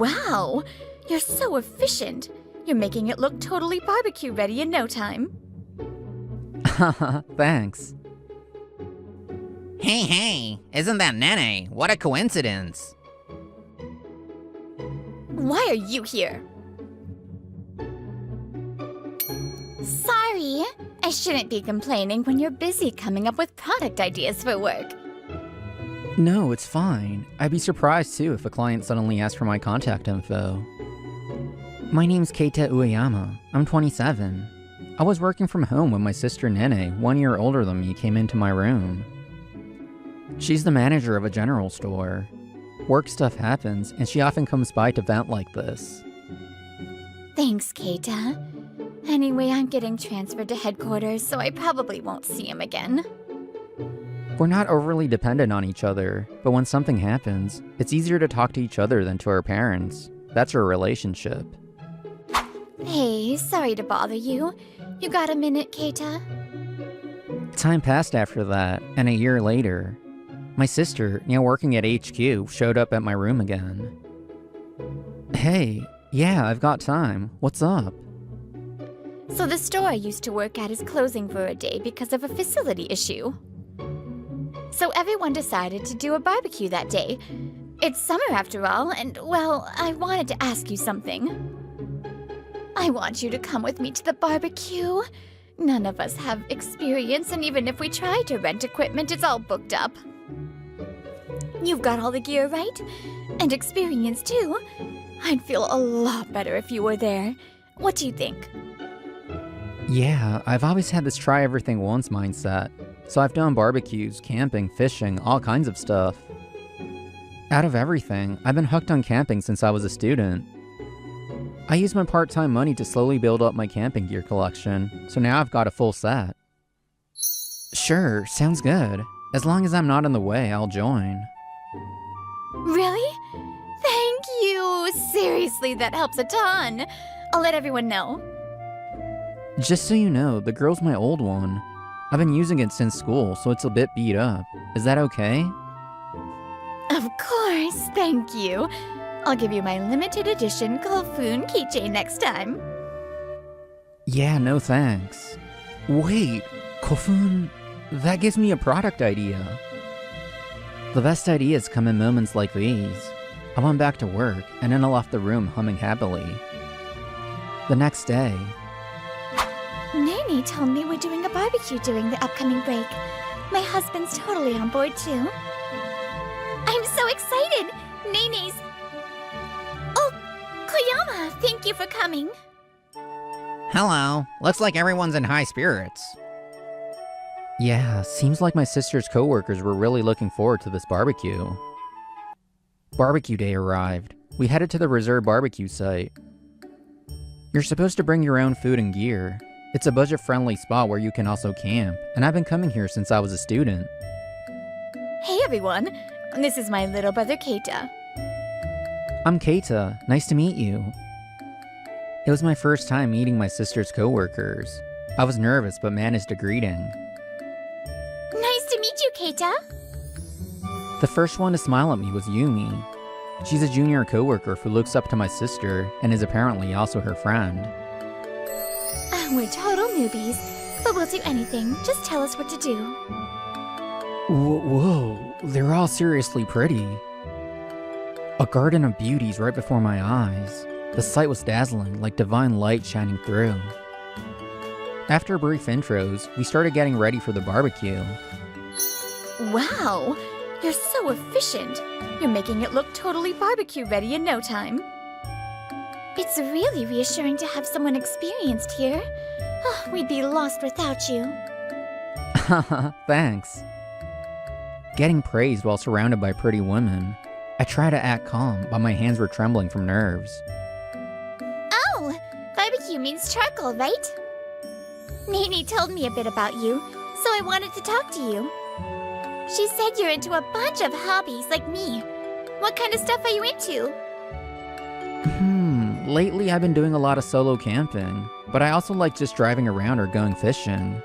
Wow! You're so efficient. You're making it look totally barbecue ready in no time. Haha, thanks. Hey, isn't that Nene? What a coincidence. Why are you here? Sorry. I shouldn't be complaining when you're busy coming up with product ideas for work. No, it's fine. I'd be surprised too if a client suddenly asked for my contact info. My name's Keita Ueyama. I'm 27. I was working from home when my sister Nene, 1 year older than me, came into my room. She's the manager of a general store. Work stuff happens, and she often comes by to vent like this. Thanks, Keita. Anyway, I'm getting transferred to headquarters, so I probably won't see him again. We're not overly dependent on each other, but when something happens, it's easier to talk to each other than to our parents. That's our relationship. Hey, sorry to bother you. You got a minute, Keita? Time passed after that, and a year later, my sister, now working at HQ, showed up at my room again. Hey, yeah, I've got time. What's up? So the store I used to work at is closing for a day because of a facility issue. So everyone decided to do a barbecue that day. It's summer after all, and, well, I wanted to ask you something. I want you to come with me to the barbecue. None of us have experience, and even if we try to rent equipment, it's all booked up. You've got all the gear, right? And experience, too. I'd feel a lot better if you were there. What do you think? Yeah, I've always had this try everything once mindset. So I've done barbecues, camping, fishing, all kinds of stuff. Out of everything, I've been hooked on camping since I was a student. I used my part-time money to slowly build up my camping gear collection, so now I've got a full set. Sure, sounds good. As long as I'm not in the way, I'll join. Really? Thank you! Seriously, that helps a ton. I'll let everyone know. Just so you know, the girl's my old one. I've been using it since school, so it's a bit beat up. Is that okay? Of course, thank you. I'll give you my limited edition Kofun keychain next time. Yeah, no thanks. Wait, Kofun, that gives me a product idea. The best ideas come in moments like these. I went back to work, and then I left the room humming happily. The next day, Nene told me we're doing a barbecue during the upcoming break. My husband's totally on board too. I'm so excited! Nene's... Oh, Koyama, thank you for coming. Hello. Looks like everyone's in high spirits. yeah, seems like my sister's coworkers were really looking forward to this barbecue. Barbecue day arrived. We headed to the reserved barbecue site. You're supposed to bring your own food and gear. It's a budget-friendly spot where you can also camp, and I've been coming here since I was a student. Hey everyone, this is my little brother Keita. I'm Keita. Nice to meet you. It was my first time meeting my sister's coworkers. I was nervous but managed a greeting. Nice to meet you, Keita. The first one to smile at me was Yumi. She's a junior coworker who looks up to my sister and is apparently also her friend. We're total newbies, but we'll do anything. Just tell us what to do. Whoa, they're all seriously pretty. A garden of beauties right before my eyes. The sight was dazzling, like divine light shining through. After brief intros, we started getting ready for the barbecue. Wow, you're so efficient. You're making it look totally barbecue ready in no time. It's really reassuring to have someone experienced here. Oh, we'd be lost without you. Haha, thanks. Getting praised while surrounded by pretty women. I tried to act calm, but my hands were trembling from nerves. Oh, barbecue means charcoal, right? Nene told me a bit about you, so I wanted to talk to you. She said you're into a bunch of hobbies like me. What kind of stuff are you into? Lately I've been doing a lot of solo camping, but I also like just driving around or going fishing.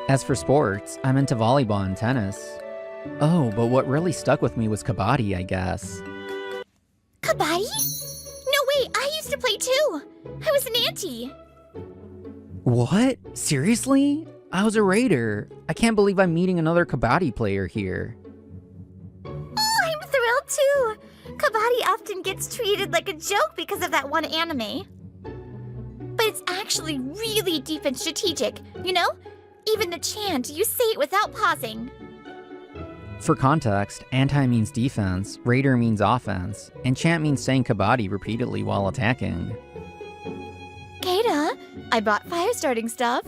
As for sports, I'm into volleyball and tennis. Oh, but what really stuck with me was kabaddi, I guess. Kabaddi? No way, I used to play too. I was an auntie. What? Seriously? I was a raider. I can't believe I'm meeting another kabaddi player here. Oh, I'm thrilled too. Kabaddi often gets treated like a joke because of that one anime. But it's actually really deep and strategic, you know? Even the chant, you say it without pausing. For context, anti means defense, raider means offense, and chant means saying kabaddi repeatedly while attacking. Keita, I bought fire starting stuff.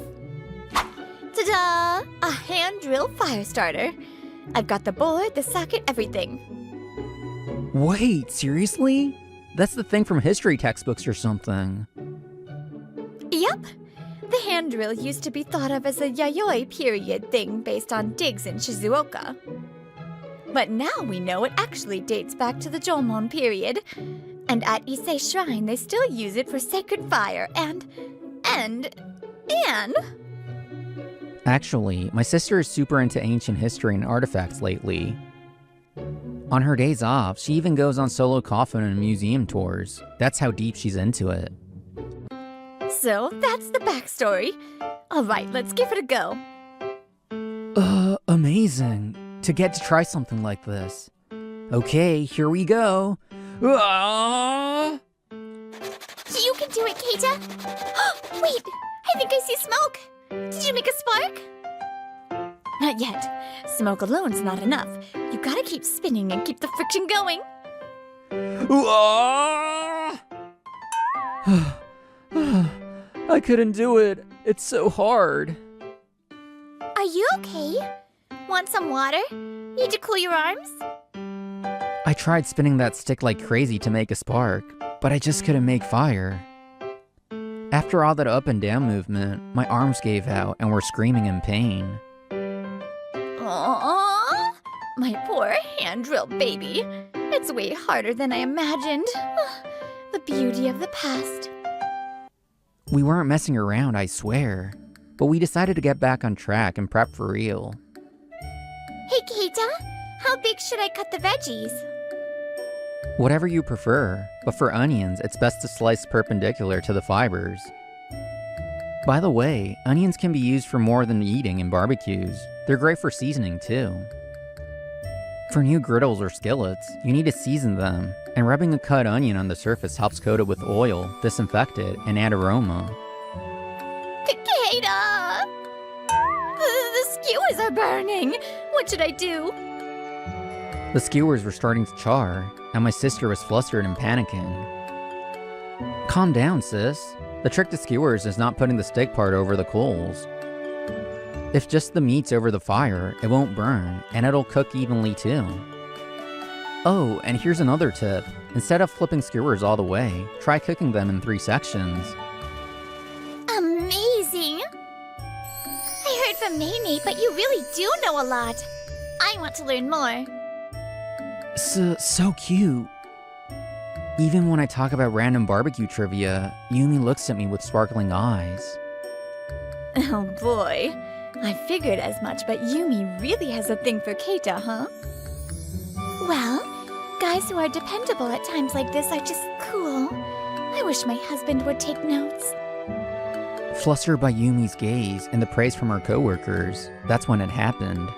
Ta-da! A hand drill fire starter. I've got the board, the socket, everything. Wait, seriously? That's the thing from history textbooks or something. Yep. The hand drill used to be thought of as a yayoi period thing based on digs in Shizuoka. But now we know it actually dates back to the Jomon period. And at Issei Shrine, they still use it for sacred fire and... Actually, my sister is super into ancient history and artifacts lately. On her days off, she even goes on solo coffin and museum tours. That's how deep she's into it. So, that's the backstory. Alright, let's give it a go. Amazing. To get to try something like this. Okay, here we go. Ah! You can do it, Keita! Wait, I think I see smoke! Did you make a spark? Not yet. Smoke alone's not enough. You gotta keep spinning and keep the friction going. Ah! I couldn't do it. It's so hard. Are you okay? Want some water? Need to cool your arms? I tried spinning that stick like crazy to make a spark, but I just couldn't make fire. After all that up and down movement, my arms gave out and were screaming in pain. Aww, my poor hand drill baby. It's way harder than I imagined. The beauty of the past. We weren't messing around, I swear. But we decided to get back on track and prep for real. Hey, Keita, how big should I cut the veggies? Whatever you prefer, but for onions, it's best to slice perpendicular to the fibers. By the way, onions can be used for more than eating in barbecues. They're great for seasoning too. For new griddles or skillets, you need to season them, and rubbing a cut onion on the surface helps coat it with oil, disinfect it, and add aroma. Keita! The skewers are burning! What should I do? The skewers were starting to char, and my sister was flustered and panicking. Calm down, sis. The trick to skewers is not putting the stick part over the coals. If just the meat's over the fire, it won't burn, and it'll cook evenly too. Oh, and here's another tip. Instead of flipping skewers all the way, try cooking them in 3 sections. Amazing! I heard from Nene, but you really do know a lot. I want to learn more. So cute. Even when I talk about random barbecue trivia, Yumi looks at me with sparkling eyes. Oh boy. I figured as much, but Yumi really has a thing for Keita, huh? Well, guys who are dependable at times like this are just cool. I wish my husband would take notes. Flustered by Yumi's gaze and the praise from her coworkers, that's when it happened.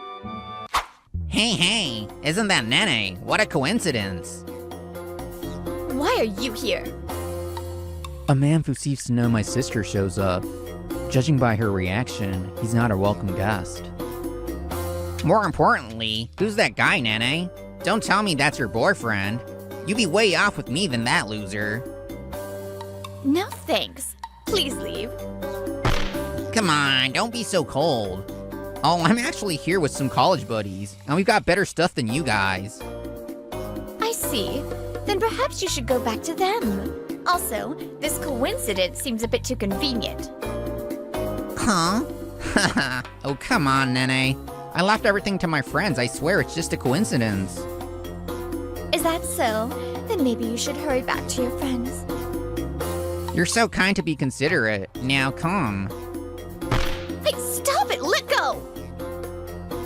Hey, isn't that Nene? What a coincidence. Why are you here? A man who seems to know my sister shows up. Judging by her reaction, he's not a welcome guest. More importantly, who's that guy, Nene? Don't tell me that's your boyfriend. You'd be way off with me than that loser. No thanks. Please leave. Come on, don't be so cold. Oh, I'm actually here with some college buddies, and we've got better stuff than you guys. I see. Then perhaps you should go back to them. Also, this coincidence seems a bit too convenient. Huh? Oh, come on, Nene. I left everything to my friends. I swear it's just a coincidence. Is that so? Then maybe you should hurry back to your friends. You're so kind to be considerate. Now come. Hey, stop it! Let go!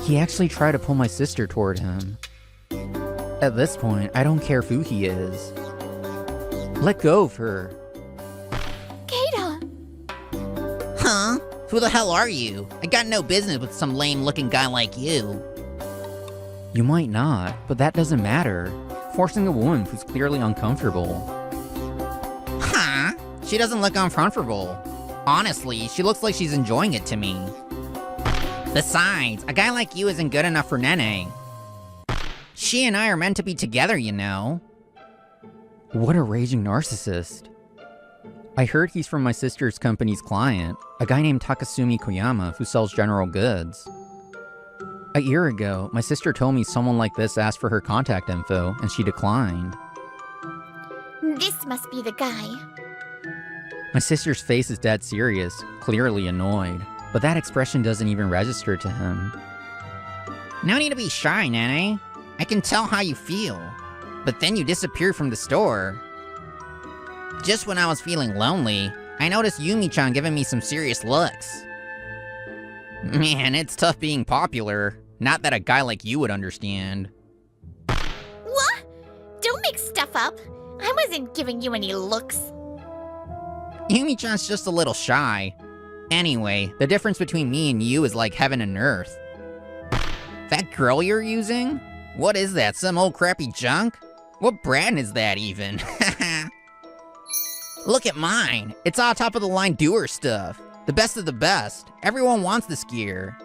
He actually tried to pull my sister toward him. At this point, I don't care who he is. Let go of her. Keita! Huh? Who the hell are you? I got no business with some lame-looking guy like you. You might not, but that doesn't matter. Forcing a woman who's clearly uncomfortable. Huh? She doesn't look uncomfortable. Honestly, she looks like she's enjoying it to me. Besides, a guy like you isn't good enough for Nene. She and I are meant to be together, you know. What a raging narcissist. I heard he's from my sister's company's client, a guy named Takasumi Koyama who sells general goods. A year ago, my sister told me someone like this asked for her contact info, and she declined. This must be the guy. My sister's face is dead serious, clearly annoyed, but that expression doesn't even register to him. No need to be shy, Nene. I can tell how you feel. But then you disappeared from the store. Just when I was feeling lonely, I noticed Yumi-chan giving me some serious looks. Man, it's tough being popular. Not that a guy like you would understand. What? Don't make stuff up. I wasn't giving you any looks. Yumi-chan's just a little shy. Anyway, the difference between me and you is like heaven and earth. That girl you're using? What is that, some old crappy junk? What brand is that even? Look at mine. It's all top of the line doer stuff. The best of the best. Everyone wants this gear.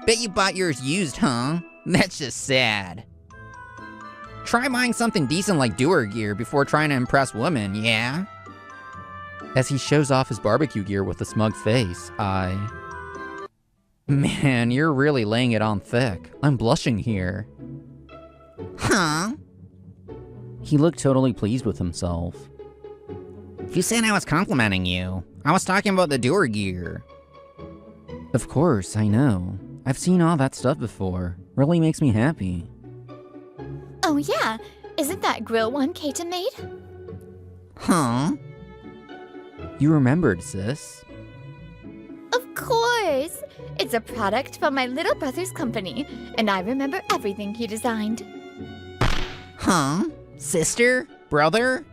Bet you bought yours used, huh? That's just sad. Try buying something decent like doer gear before trying to impress women, yeah? As he shows off his barbecue gear with a smug face, Man, you're really laying it on thick. I'm blushing here. Huh? He looked totally pleased with himself. You said I was complimenting you. I was talking about the doer gear. Of course, I know. I've seen all that stuff before. Really makes me happy. Oh yeah, isn't that grill one Keita made? Huh? You remembered, sis. Of course! It's a product from my little brother's company, and I remember everything he designed. Huh? Sister? Brother?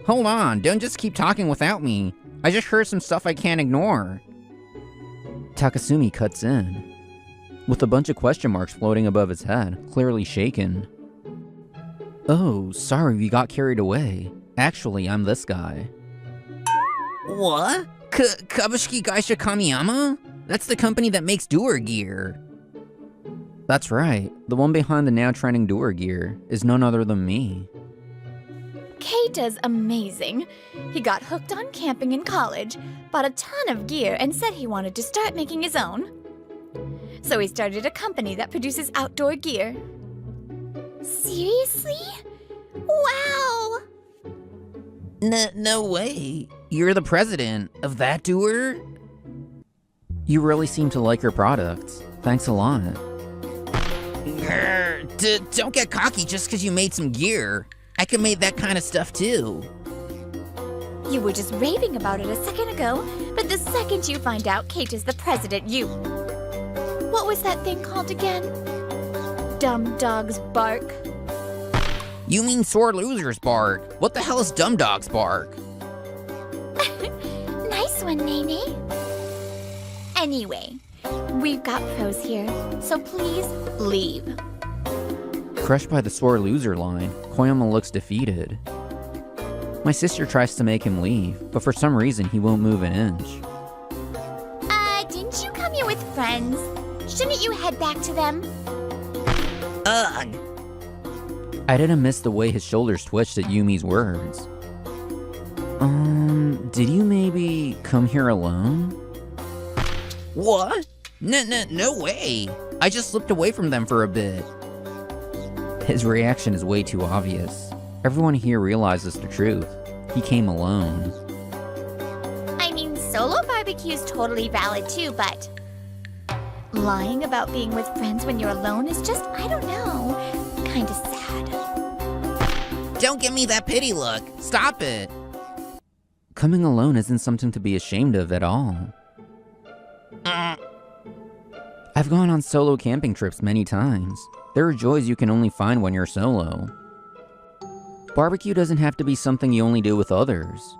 Hold on, don't just keep talking without me. I just heard some stuff I can't ignore. Takasumi cuts in, with a bunch of question marks floating above his head, clearly shaken. Oh, sorry, we got carried away. Actually, I'm this guy. What? Kabushiki Gaisha Kamiyama? That's the company that makes doer gear. That's right. The one behind the now trending doer gear is none other than me. Keita's amazing. He got hooked on camping in college, bought a ton of gear, and said he wanted to start making his own. So he started a company that produces outdoor gear. Seriously? Wow! No way. You're the president of that doer? You really seem to like your products. Thanks a lot. Don't get cocky just because you made some gear. I can make that kind of stuff too. You were just raving about it a second ago, but the second you find out Keita's the president, you... What was that thing called again? Dumb dogs bark. You mean sore losers bark? What the hell is dumb dogs bark? Nice one, Nene. Anyway, we've got pros here, so please leave. Crushed by the sore loser line, Koyama looks defeated. My sister tries to make him leave, but for some reason he won't move an inch. Didn't you come here with friends? Shouldn't you head back to them? Ugh. I didn't miss the way his shoulders twitched at Yumi's words. Did you maybe come here alone? What? No way. I just slipped away from them for a bit. His reaction is way too obvious. Everyone here realizes the truth. He came alone. I mean, solo barbecue's totally valid too, but... lying about being with friends when you're alone is just, I don't know, kinda sad. Don't give me that pity look. Stop it. Coming alone isn't something to be ashamed of at all. I've gone on solo camping trips many times. There are joys you can only find when you're solo. Barbecue doesn't have to be something you only do with others.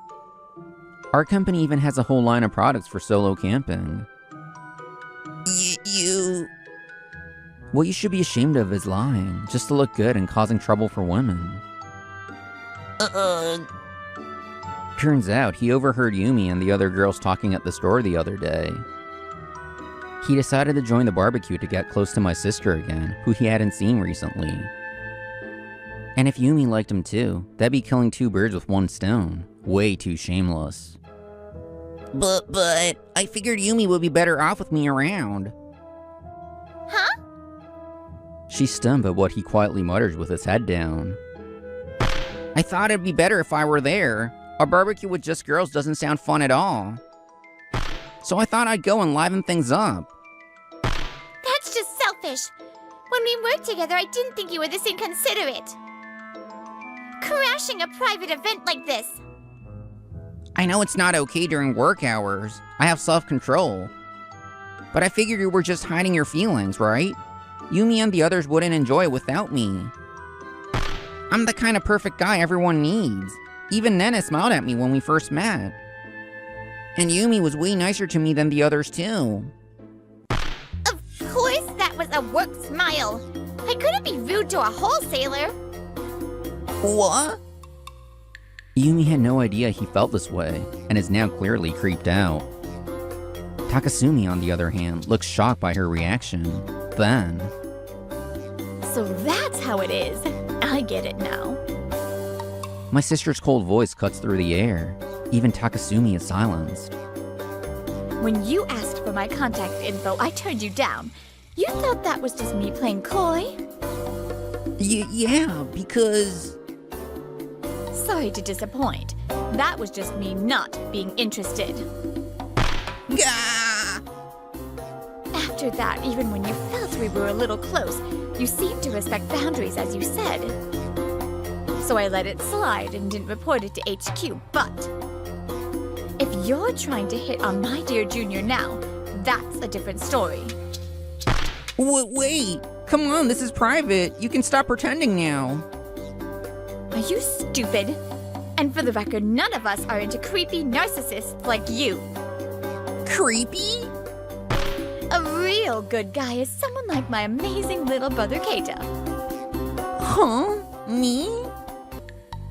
Our company even has a whole line of products for solo camping. You... What you should be ashamed of is lying, just to look good and causing trouble for women. Turns out, he overheard Yumi and the other girls talking at the store the other day. He decided to join the barbecue to get close to my sister again, who he hadn't seen recently. And if Yumi liked him too, that'd be killing 2 birds with 1 stone. Way too shameless. But, I figured Yumi would be better off with me around. Huh? She stunned at what he quietly muttered with his head down. I thought it'd be better if I were there. A barbecue with just girls doesn't sound fun at all. So I thought I'd go and liven things up. That's just selfish. When we worked together, I didn't think you were this inconsiderate. Crashing a private event like this. I know it's not okay during work hours. I have self-control. But I figured you were just hiding your feelings, right? Yumi and the others wouldn't enjoy it without me. I'm the kind of perfect guy everyone needs. Even Nene smiled at me when we first met. And Yumi was way nicer to me than the others too. Of course that was a work smile. I couldn't be rude to a wholesaler. What? Yumi had no idea he felt this way, and is now clearly creeped out. Takasumi, on the other hand, looks shocked by her reaction. Then... So that's how it is. I get it now. My sister's cold voice cuts through the air. Even Takasumi is silenced. When you asked for my contact info, I turned you down. You thought that was just me playing coy? Yeah, because... Sorry to disappoint. That was just me not being interested. Gah! After that, even when you felt we were a little close, you seemed to respect boundaries, as you said. So I let it slide and didn't report it to HQ, but... if you're trying to hit on my dear Junior now, that's a different story. Wait! Come on, this is private. You can stop pretending now. Are you stupid? And for the record, none of us are into creepy narcissists like you. Creepy? A real good guy is someone like my amazing little brother Keita. Huh? Me?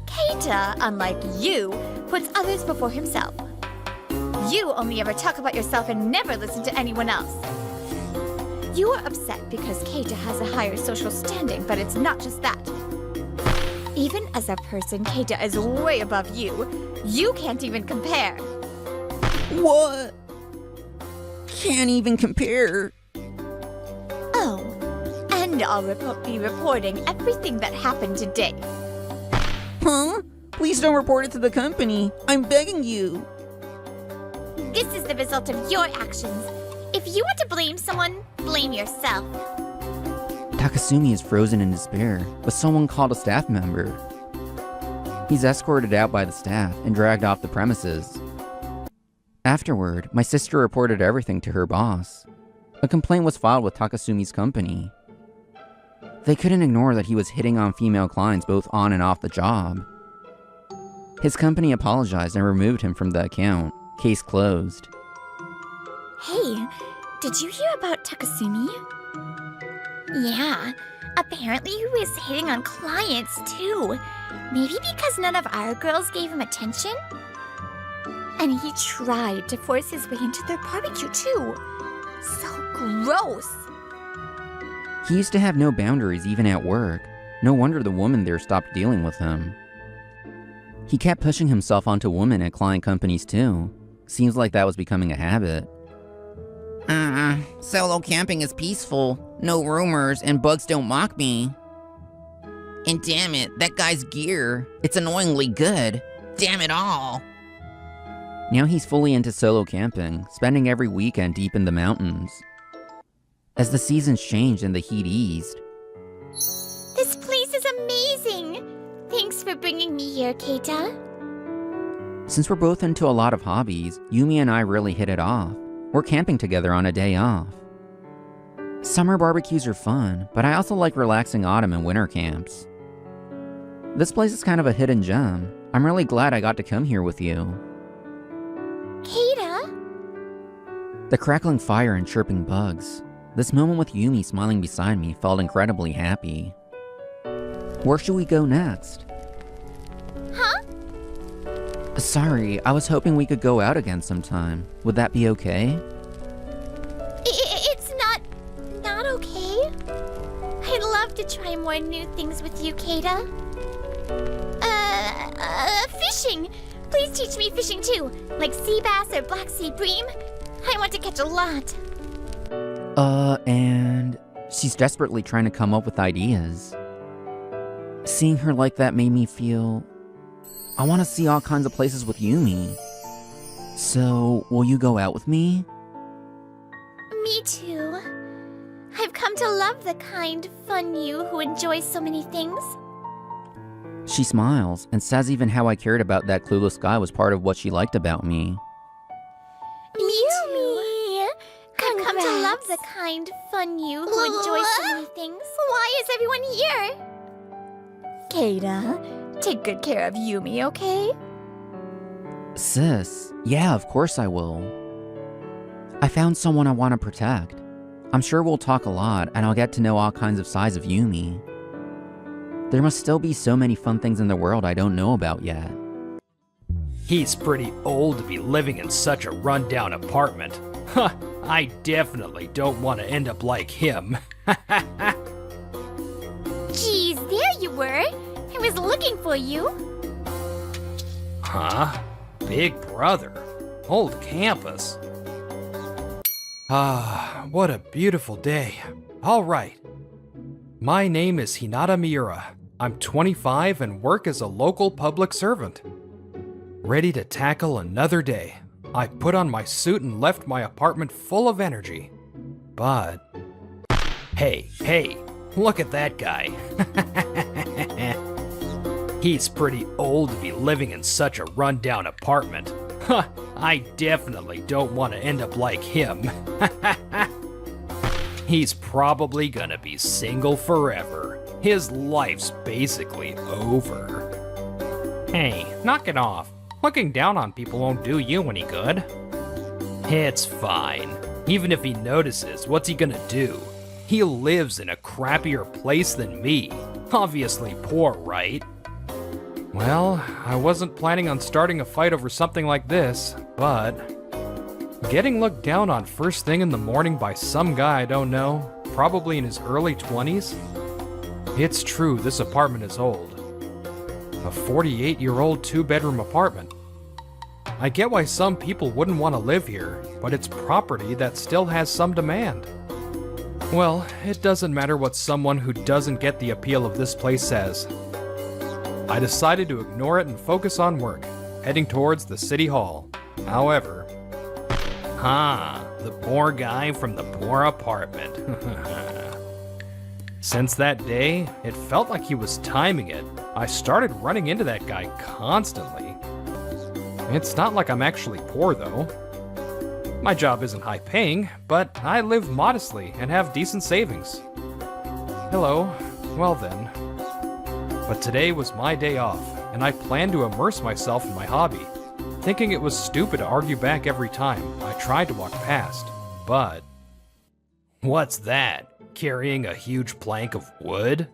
Keita, unlike you, puts others before himself. You only ever talk about yourself and never listen to anyone else. You are upset because Keita has a higher social standing, but it's not just that. Even as a person, Keita is way above you. You can't even compare. What? Can't even compare. Oh, and I'll be reporting everything that happened today. Huh? Please don't report it to the company. I'm begging you. This is the result of your actions. If you want to blame someone, blame yourself. Takasumi is frozen in despair, but someone called a staff member. He's escorted out by the staff and dragged off the premises. Afterward, my sister reported everything to her boss. A complaint was filed with Takasumi's company. They couldn't ignore that he was hitting on female clients both on and off the job. His company apologized and removed him from the account. Case closed. Hey, did you hear about Takasumi? Yeah, apparently he was hitting on clients too. Maybe because none of our girls gave him attention? And he tried to force his way into their barbecue too. So gross. He used to have no boundaries even at work. No wonder the woman there stopped dealing with him. He kept pushing himself onto women at client companies too. Seems like that was becoming a habit. Solo camping is peaceful. No rumors, and bugs don't mock me. And damn it, that guy's gear. It's annoyingly good. Damn it all. Now he's fully into solo camping, spending every weekend deep in the mountains. As the seasons changed and the heat eased, This place is amazing. Thanks for bringing me here, Keita. since we're both into a lot of hobbies, Yumi and I really hit it off. We're camping together on a day off. Summer barbecues are fun, but I also like relaxing autumn and winter camps. This place is kind of a hidden gem. I'm really glad I got to come here with you. Keita? The crackling fire and chirping bugs. This moment with Yumi smiling beside me felt incredibly happy. Where should we go next? Huh? Sorry, I was hoping we could go out again sometime. Would that be okay? It's not okay. I'd love to try more new things with you, Keita. Fishing! Please teach me fishing too, like sea bass or black sea bream. I want to catch a lot. And she's desperately trying to come up with ideas. Seeing her like that made me feel I want to see all kinds of places with Yumi. So, will you go out with me? Me too. I've come to love the kind, fun you who enjoys so many things. She smiles and says even how I cared about that clueless guy was part of what she liked about me. Me too. I've come to love the kind, fun you who enjoys so many things. Why is everyone here? Keita, take good care of Yumi, okay? Sis, yeah, of course I will. I found someone I want to protect. I'm sure we'll talk a lot and I'll get to know all kinds of sides of Yumi. There must still be so many fun things in the world I don't know about yet. He's pretty old to be living in such a rundown apartment. Huh, I definitely don't want to end up like him. Geez, there you were. I was looking for you. Huh? Big brother. Old campus. Ah, what a beautiful day. All right. My name is Hinata Miura. I'm 25 and work as a local public servant. Ready to tackle another day. I put on my suit and left my apartment full of energy. But... Hey, look at that guy. He's pretty old to be living in such a rundown apartment. Huh, I definitely don't want to end up like him. He's probably gonna be single forever. His life's basically over. Hey, knock it off. Looking down on people won't do you any good. It's fine. Even if he notices, what's he gonna do? He lives in a crappier place than me. Obviously poor, right? Well, I wasn't planning on starting a fight over something like this, but... getting looked down on first thing in the morning by some guy I don't know, probably in his early 20s? It's true, this apartment is old. A 48-year-old two-bedroom apartment. I get why some people wouldn't want to live here, but it's property that still has some demand. Well, it doesn't matter what someone who doesn't get the appeal of this place says. I decided to ignore it and focus on work, heading towards the city hall. However... the poor guy from the poor apartment. Since that day, it felt like he was timing it. I started running into that guy constantly. It's not like I'm actually poor, though. My job isn't high-paying, but I live modestly and have decent savings. Hello. Well then. But today was my day off, and I planned to immerse myself in my hobby. Thinking it was stupid to argue back every time, I tried to walk past, but... What's that? Carrying a huge plank of wood?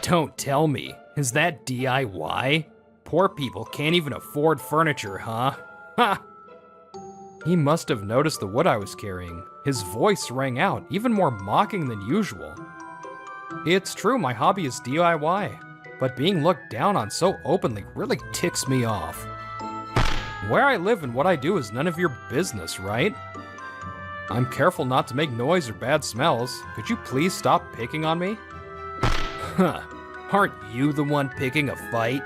Don't tell me, is that DIY? Poor people can't even afford furniture, huh? Ha! He must have noticed the wood I was carrying. His voice rang out, even more mocking than usual. It's true, my hobby is DIY, but being looked down on so openly really ticks me off. Where I live and what I do is none of your business, right? I'm careful not to make noise or bad smells. Could you please stop picking on me? Huh, aren't you the one picking a fight?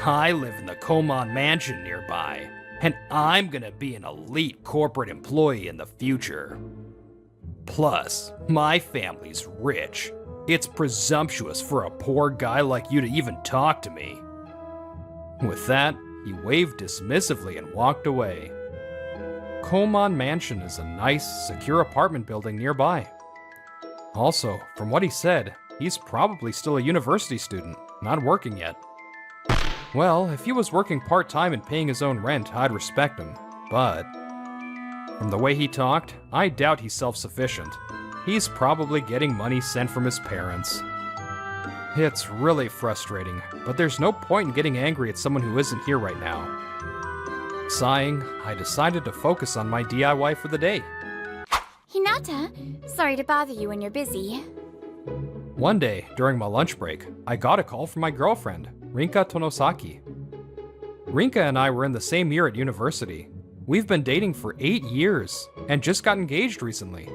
I live in the Komon mansion nearby, and I'm gonna be an elite corporate employee in the future. Plus, my family's rich. It's presumptuous for a poor guy like you to even talk to me. With that, he waved dismissively and walked away. Komon Mansion is a nice, secure apartment building nearby. Also, from what he said, He's probably still a university student, not working yet. Well, if he was working part-time and paying his own rent, I'd respect him, but from the way he talked, I doubt he's self-sufficient. He's probably getting money sent from his parents. It's really frustrating, but there's no point in getting angry at someone who isn't here right now. Sighing, I decided to focus on my DIY for the day. Hinata, sorry to bother you when you're busy. One day, during my lunch break, I got a call from my girlfriend, Rinka Tonosaki. Rinka and I were in the same year at university. We've been dating for 8 years, and just got engaged recently.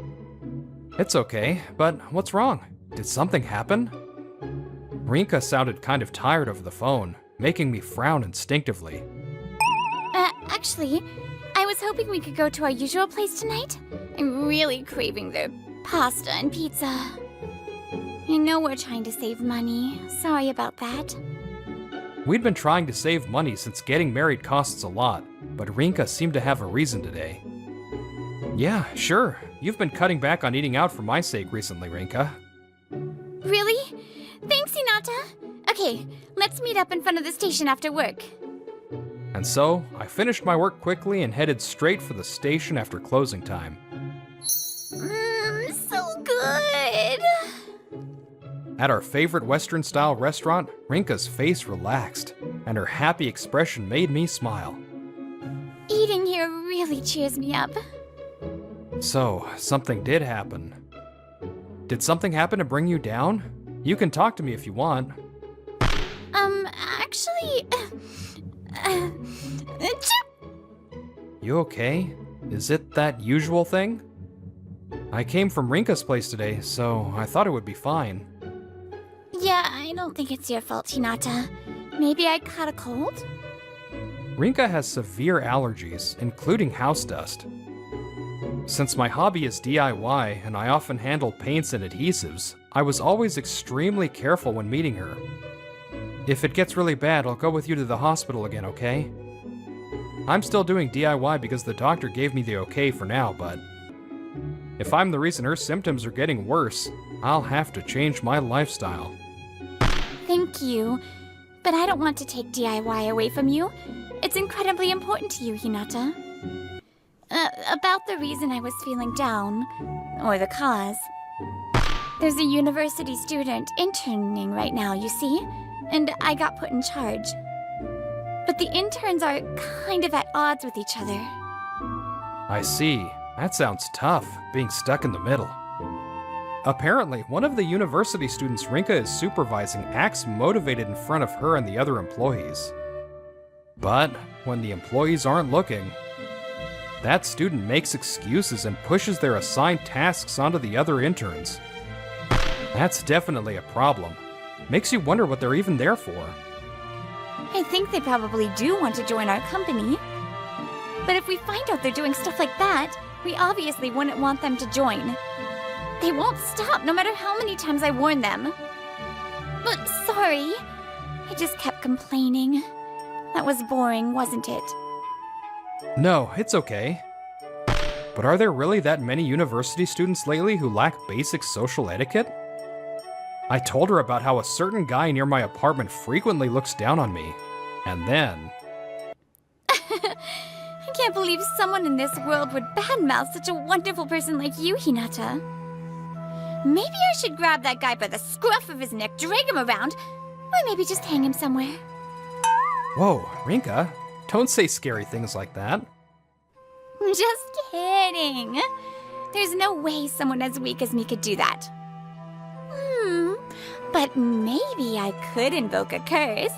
It's okay, but what's wrong? Did something happen? Rinka sounded kind of tired over the phone, making me frown instinctively. Actually, I was hoping we could go to our usual place tonight. I'm really craving their pasta and pizza. I know we're trying to save money. Sorry about that. We'd been trying to save money since getting married costs a lot, but Rinka seemed to have a reason today. Yeah, sure. You've been cutting back on eating out for my sake recently, Rinka. Really? Thanks, Hinata. Okay, let's meet up in front of the station after work. And so, I finished my work quickly and headed straight for the station after closing time. So good. At our favorite Western-style restaurant, Rinka's face relaxed, and her happy expression made me smile. Eating here really cheers me up. So, something did happen. Did something happen to bring you down? You can talk to me if you want. Actually... You okay? Is it that usual thing? I came from Rinka's place today, so I thought it would be fine. Yeah, I don't think it's your fault, Hinata. Maybe I caught a cold? Rinka has severe allergies, including house dust. Since my hobby is DIY and I often handle paints and adhesives, I was always extremely careful when meeting her. If it gets really bad, I'll go with you to the hospital again, okay? I'm still doing DIY because the doctor gave me the okay for now, but if I'm the reason her symptoms are getting worse, I'll have to change my lifestyle. Thank you, but I don't want to take DIY away from you. It's incredibly important to you, Hinata. About the reason I was feeling down, or the cause. There's a university student interning right now, you see, and I got put in charge. But the interns are kind of at odds with each other. I see. That sounds tough, being stuck in the middle. Apparently, one of the university students Rinka is supervising acts motivated in front of her and the other employees. But when the employees aren't looking, that student makes excuses and pushes their assigned tasks onto the other interns. That's definitely a problem. Makes you wonder what they're even there for. I think they probably do want to join our company. But if we find out they're doing stuff like that, we obviously wouldn't want them to join. They won't stop no matter how many times I warn them. But sorry, I just kept complaining. That was boring, wasn't it? No, it's okay. But are there really that many university students lately who lack basic social etiquette? I told her about how a certain guy near my apartment frequently looks down on me. And then... I can't believe someone in this world would badmouth such a wonderful person like you, Hinata. Maybe I should grab that guy by the scruff of his neck, drag him around, or maybe just hang him somewhere. Whoa, Rinka, don't say scary things like that. Just kidding. There's no way someone as weak as me could do that. But maybe I could invoke a curse.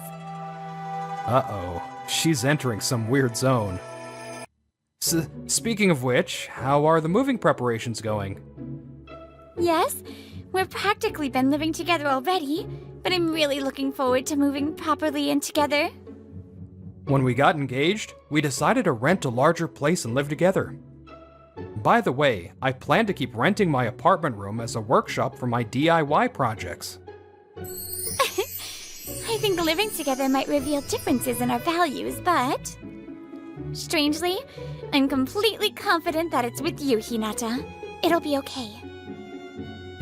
Uh-oh, she's entering some weird zone. Speaking of which, how are the moving preparations going? Yes, we've practically been living together already, but I'm really looking forward to moving properly in together. When we got engaged, we decided to rent a larger place and live together. By the way, I plan to keep renting my apartment room as a workshop for my DIY projects. I think living together might reveal differences in our values, but... strangely, I'm completely confident that it's with you, Hinata. It'll be okay.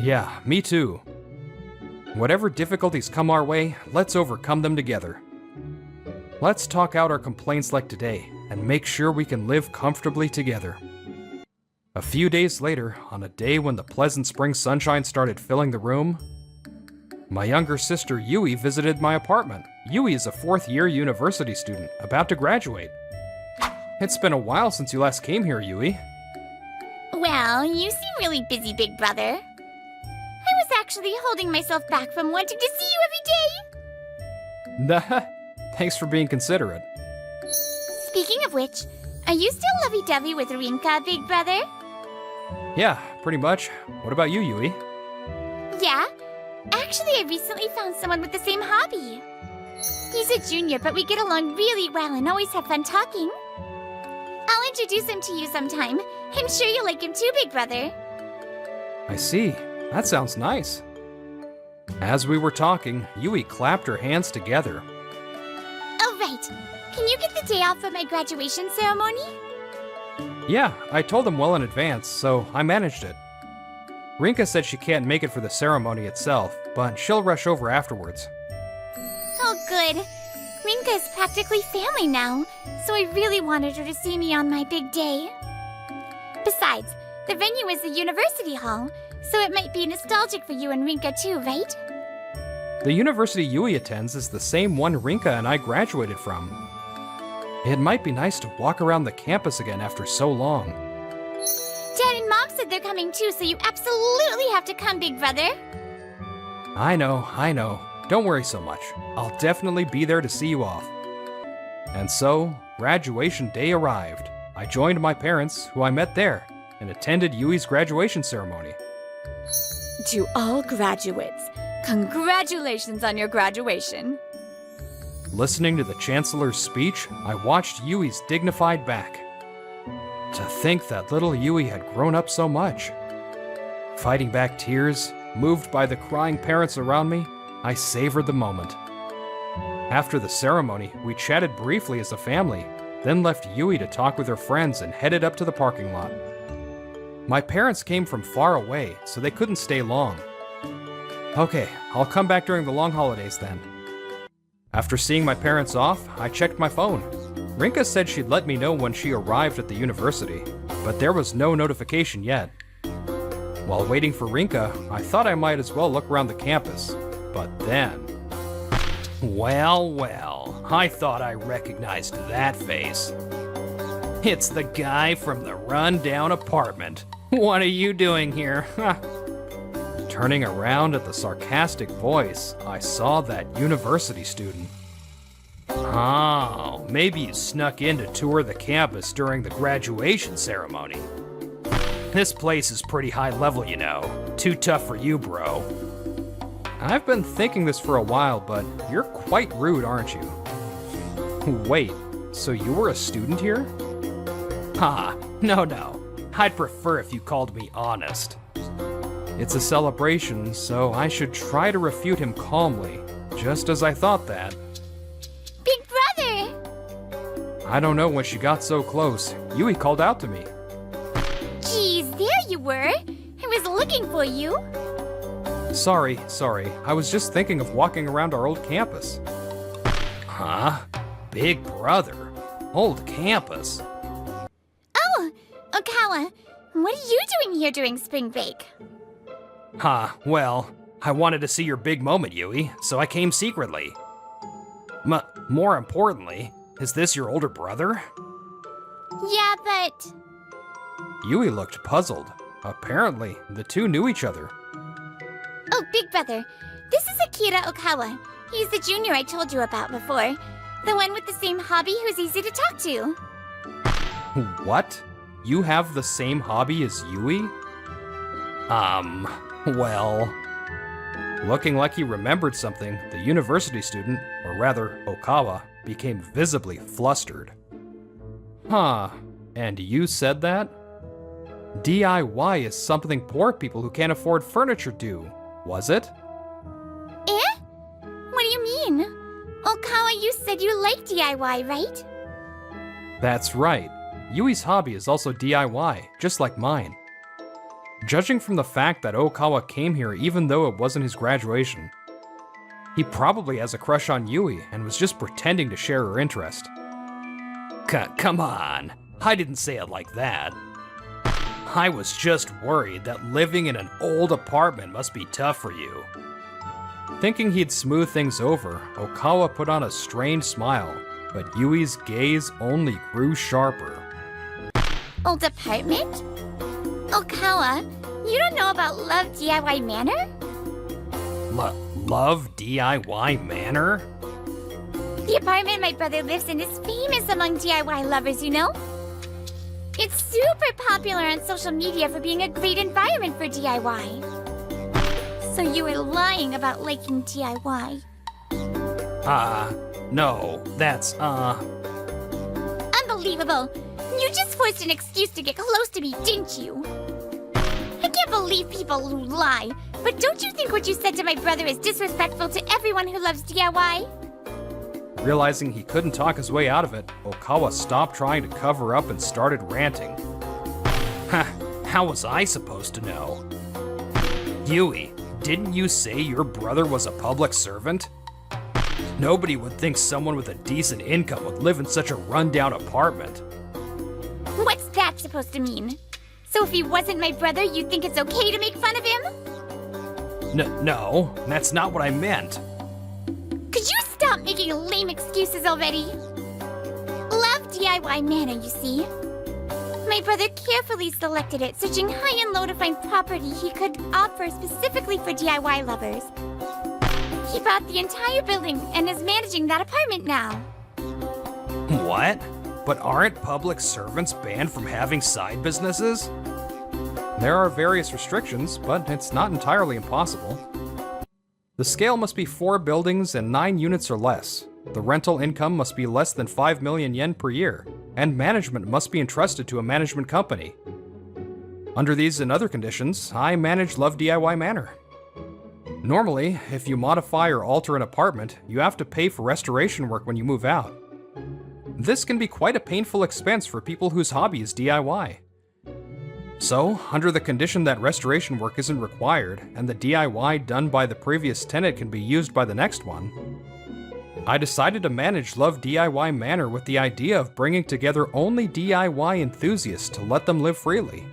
Yeah, me too. Whatever difficulties come our way, let's overcome them together. Let's talk out our complaints like today and make sure we can live comfortably together. A few days later, on a day when the pleasant spring sunshine started filling the room, my younger sister Yui visited my apartment. Yui is a fourth-year university student about to graduate. It's been a while since you last came here, Yui. Well, you seem really busy, big brother. I was actually holding myself back from wanting to see you every day. Thanks for being considerate. Speaking of which, are you still lovey-dovey with Rinka, big brother? Yeah, pretty much. What about you, Yui? Yeah? Actually, I recently found someone with the same hobby. He's a junior, but we get along really well and always have fun talking. I'll introduce him to you sometime. I'm sure you'll like him too, big brother. I see. That sounds nice. As we were talking, Yui clapped her hands together. Oh, right. Can you get the day off for my graduation ceremony? Yeah, I told them well in advance, so I managed it. Rinka said she can't make it for the ceremony itself, but she'll rush over afterwards. Oh, good. Rinka is practically family now, so I really wanted her to see me on my big day. Besides, the venue is the university hall, so it might be nostalgic for you and Rinka too, right? The university Yui attends is the same one Rinka and I graduated from. It might be nice to walk around the campus again after so long. Dad and Mom said they're coming too, so you absolutely have to come, big brother. I know. Don't worry so much. I'll definitely be there to see you off. And so, graduation day arrived. I joined my parents, who I met there, and attended Yui's graduation ceremony. To all graduates, congratulations on your graduation. Listening to the Chancellor's speech, I watched Yui's dignified back. To think that little Yui had grown up so much. Fighting back tears, moved by the crying parents around me, I savored the moment. After the ceremony, we chatted briefly as a family, then left Yui to talk with her friends and headed up to the parking lot. My parents came from far away, so they couldn't stay long. Okay, I'll come back during the long holidays then. After seeing my parents off, I checked my phone. Rinka said she'd let me know when she arrived at the university, but there was no notification yet. While waiting for Rinka, I thought I might as well look around the campus, but then... Well, I thought I recognized that face. It's the guy from the run-down apartment. What are you doing here? Turning around at the sarcastic voice, I saw that university student. Oh, maybe you snuck in to tour the campus during the graduation ceremony. This place is pretty high level, you know. Too tough for you, bro. I've been thinking this for a while, but you're quite rude, aren't you? Wait, so you were a student here? No. I'd prefer if you called me honest. It's a celebration, so I should try to refute him calmly, just as I thought that. Big brother! I don't know when she got so close. Yui called out to me. Geez, there you were. I was looking for you. Sorry. I was just thinking of walking around our old campus. Huh? Big brother? Old campus? Oh, Okawa, what are you doing here during spring break? Well, I wanted to see your big moment, Yui, so I came secretly. More importantly, is this your older brother? Yeah, but... Yui looked puzzled. Apparently, the two knew each other. Oh, big brother, this is Akira Okawa. He's the junior I told you about before. The one with the same hobby who's easy to talk to. What? You have the same hobby as Yui? Well... Looking like he remembered something, the university student, or rather, Okawa, became visibly flustered. And you said that? DIY is something poor people who can't afford furniture do, was it? Eh? What do you mean? Okawa, you said you like DIY, right? That's right. Yui's hobby is also DIY, just like mine. Judging from the fact that Okawa came here even though it wasn't his graduation, He probably has a crush on Yui and was just pretending to share her interest. Come on, I didn't say it like that. I was just worried that living in an old apartment must be tough for you. Thinking he'd smooth things over, Okawa put on a strained smile, but Yui's gaze only grew sharper. Old apartment? Okawa, you don't know about Love DIY Manor? Love DIY Manor? The apartment my brother lives in is famous among DIY lovers, you know? It's super popular on social media for being a great environment for DIY. So you were lying about liking DIY. No, that's, Unbelievable! You just forced an excuse to get close to me, didn't you? I can't believe people who lie, but don't you think what you said to my brother is disrespectful to everyone who loves DIY? Realizing he couldn't talk his way out of it, Okawa stopped trying to cover up and started ranting. How was I supposed to know? Yui, didn't you say your brother was a public servant? Nobody would think someone with a decent income would live in such a rundown apartment. What's that supposed to mean? So if he wasn't my brother, you think it's okay to make fun of him? No, that's not what I meant. Could you stop making lame excuses already? Love DIY Manor, you see. My brother carefully selected it, searching high and low to find property he could offer specifically for DIY lovers. He bought the entire building and is managing that apartment now. What? But aren't public servants banned from having side businesses? There are various restrictions, but it's not entirely impossible. The scale must be 4 buildings and 9 units or less. The rental income must be less than 5 million yen per year, and management must be entrusted to a management company. Under these and other conditions, I manage Love DIY Manor. Normally, if you modify or alter an apartment, you have to pay for restoration work when you move out. This can be quite a painful expense for people whose hobby is DIY. So, under the condition that restoration work isn't required, and the DIY done by the previous tenant can be used by the next one, I decided to manage Love DIY Manor with the idea of bringing together only DIY enthusiasts to let them live freely.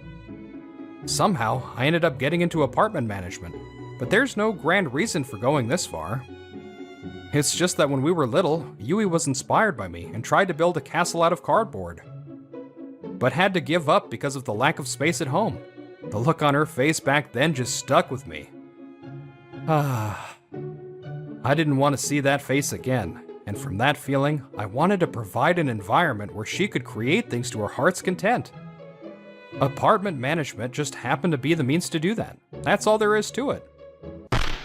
Somehow, I ended up getting into apartment management, but there's no grand reason for going this far. It's just that when we were little, Yui was inspired by me and tried to build a castle out of cardboard, but had to give up because of the lack of space at home. The look on her face back then just stuck with me. I didn't want to see that face again, and from that feeling, I wanted to provide an environment where she could create things to her heart's content. Apartment management just happened to be the means to do that. That's all there is to it.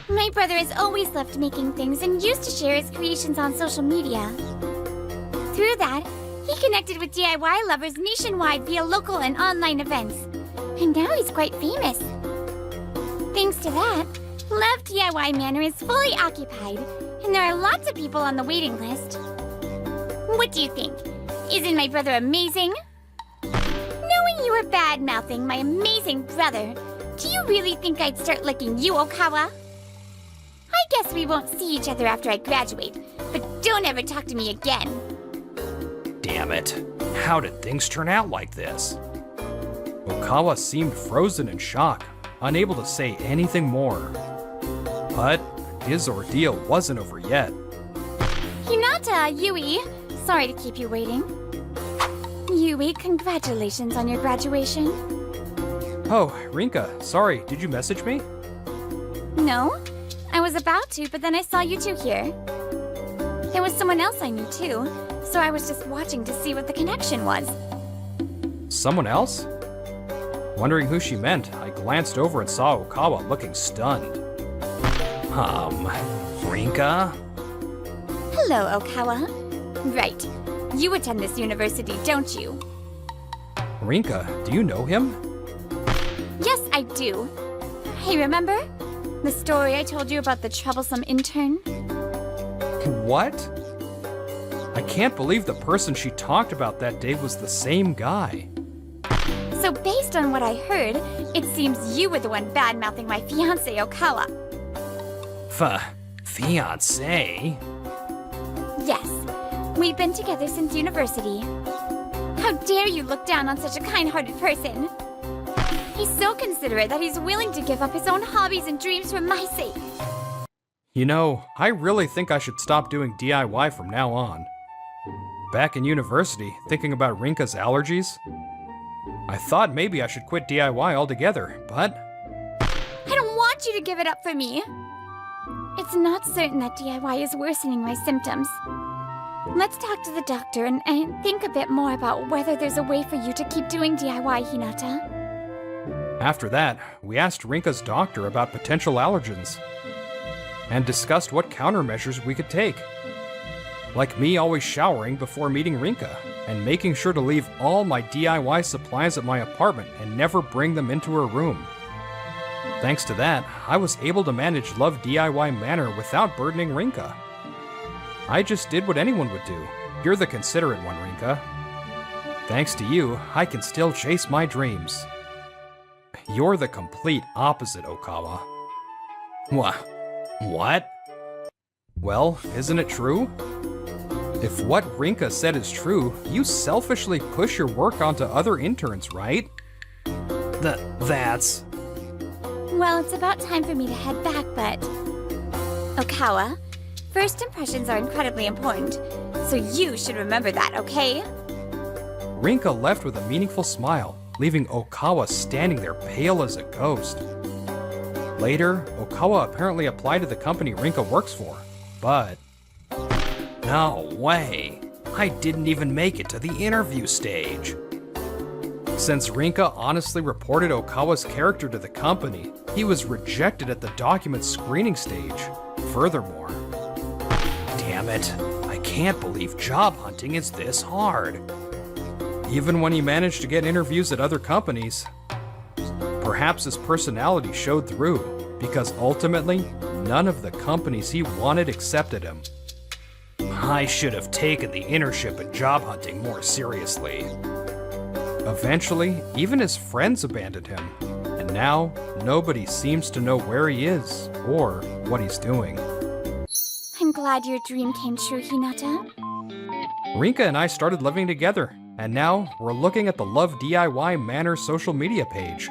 My brother has always loved making things and used to share his creations on social media. Through that, he connected with DIY lovers nationwide via local and online events. And now he's quite famous. Thanks to that, Love DIY Manor is fully occupied, and there are lots of people on the waiting list. What do you think? Isn't my brother amazing? Knowing you were bad-mouthing my amazing brother, do you really think I'd start liking you, Okawa? I guess we won't see each other after I graduate, but don't ever talk to me again. Damn it. How did things turn out like this? Okawa seemed frozen in shock, unable to say anything more. But his ordeal wasn't over yet. Hinata, Yui, sorry to keep you waiting. Yui, congratulations on your graduation. Oh, Rinka, sorry, did you message me? No, I was about to, but then I saw you two here. There was someone else I knew too, so I was just watching to see what the connection was. Someone else? Wondering who she meant, I glanced over and saw Okawa looking stunned. Rinka? Hello, Okawa. Right, you attend this university, don't you? Rinka, do you know him? Yes, I do. Hey, remember? The story I told you about the troublesome intern? What? I can't believe the person she talked about that day was the same guy. So based on what I heard, it seems you were the one bad-mouthing my fiancé, Okawa. Fiancé? Yes, we've been together since university. How dare you look down on such a kind-hearted person? He's so considerate that he's willing to give up his own hobbies and dreams for my sake. You know, I really think I should stop doing DIY from now on. Back in university, thinking about Rinka's allergies, I thought maybe I should quit DIY altogether, but I don't want you to give it up for me. It's not certain that DIY is worsening my symptoms. Let's talk to the doctor and think a bit more about whether there's a way for you to keep doing DIY, Hinata. after that, we asked Rinka's doctor about potential allergens and discussed what countermeasures we could take. Like me always showering before meeting Rinka, and making sure to leave all my DIY supplies at my apartment and never bring them into her room. Thanks to that, I was able to manage Love DIY Manor without burdening Rinka. I just did what anyone would do. You're the considerate one, Rinka. Thanks to you, I can still chase my dreams. You're the complete opposite, Okawa. What? Well, isn't it true? If what Rinka said is true, you selfishly push your work onto other interns, right? That's... Well, it's about time for me to head back, but... Okawa, first impressions are incredibly important, so you should remember that, okay? Rinka left with a meaningful smile, leaving Okawa standing there pale as a ghost. Later, Okawa apparently applied to the company Rinka works for, but... No way! I didn't even make it to the interview stage. Since Rinka honestly reported Okawa's character to the company, he was rejected at the document screening stage. Furthermore, damn it, I can't believe job hunting is this hard. Even when he managed to get interviews at other companies, perhaps his personality showed through, because ultimately, none of the companies he wanted accepted him. I should have taken the internship and job hunting more seriously. Eventually, even his friends abandoned him, and now nobody seems to know where he is or what he's doing. I'm glad your dream came true, Hinata. Rinka and I started living together, and now we're looking at the Love DIY Manor social media page.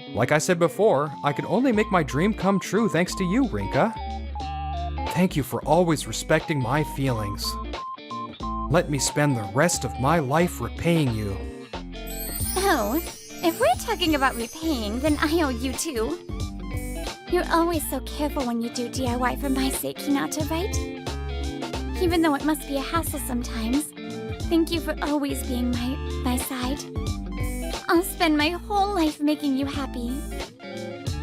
Like I said before, I could only make my dream come true thanks to you, Rinka. Thank you for always respecting my feelings. Let me spend the rest of my life repaying you. Oh, if we're talking about repaying, then I owe you too. You're always so careful when you do DIY for my sake, Hinata, right? Even though it must be a hassle sometimes, thank you for always being by my side. I'll spend my whole life making you happy.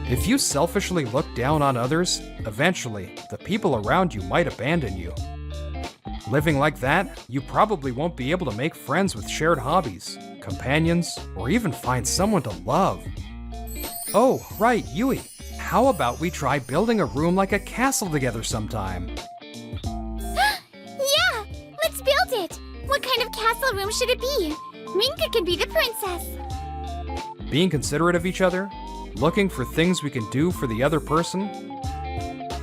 If you selfishly look down on others, eventually, the people around you might abandon you. Living like that, you probably won't be able to make friends with shared hobbies, companions, or even find someone to love. Oh, right, Yui. How about we try building a room like a castle together sometime? Yeah, let's build it. What kind of castle room should it be? Rinka can be the princess. Being considerate of each other, looking for things we can do for the other person,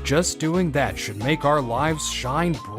just doing that should make our lives shine brilliant.